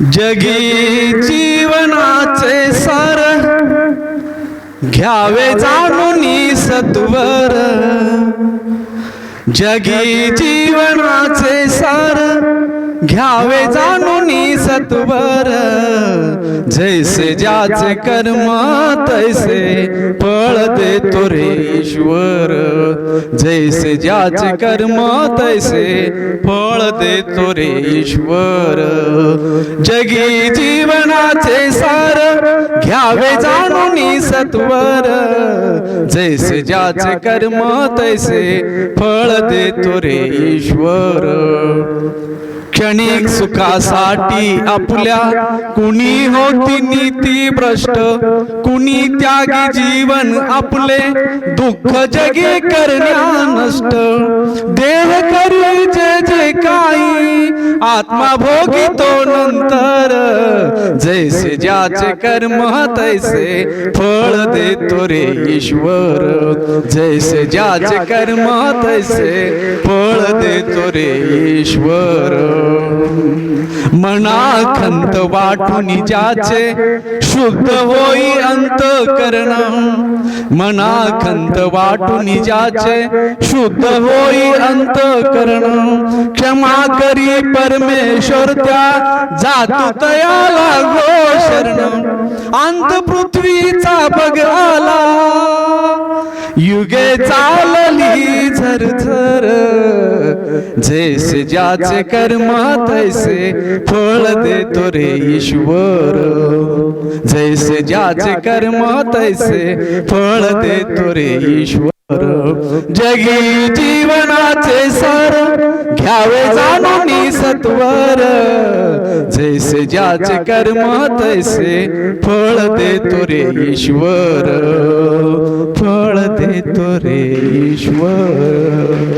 जगी जीवनाचे सार घ्यावे जाणून सत्वर। जगी जीवनाचे सार घ्यावे जाणून सत्वर। जैसे ज्याचे कर्म तैसे फळ देतो रे ईश्वर। जैसे ज्याचे कर्म तैसे फळ देतो रे ईश्वर। जगी जीवनाचे सार घ्यावे जाणून सत्वर। जैसे ज्याचे कर्म तैसे फळ देतो रे ईश्वर। क्षणिक सुखासाठी आपल्या कुणी होती नीती भ्रष्ट। कुणी त्यागी जीवन आपले दुःख जगे करण्या नष्ट। देह करी जे काही आत्मा भोगी तो नंतर। जैसे ज्याचे कर्म तैसे फळ देतो रे ईश्वर। जैसे ज्याचे कर्म तैसे फळ देतो रे ईश्वर। मना खंत वाटून ज्याचे शुद्ध होई अंतःकरण। मना खंत वाटून ज्याचे शुद्ध होई अंतःकरण। क्षमा करी परमेश्वर त्या जातु तयाला गो शरण। अंत पृथ्वीचा बग आला युगे चालली झरझर। जैसे ज्याचे कर्म तैसे फळ देतो रे ईश्वर। जैसे ज्याचे कर्म तैसे फळ देतो रे ईश्वर। जगी जीवनाचे सार घ्यावे जाणून सत्वर। जैसे ज्याचे कर्म तैसे फळ देतो रे ईश्वर। फळ देतो रे ईश्वर।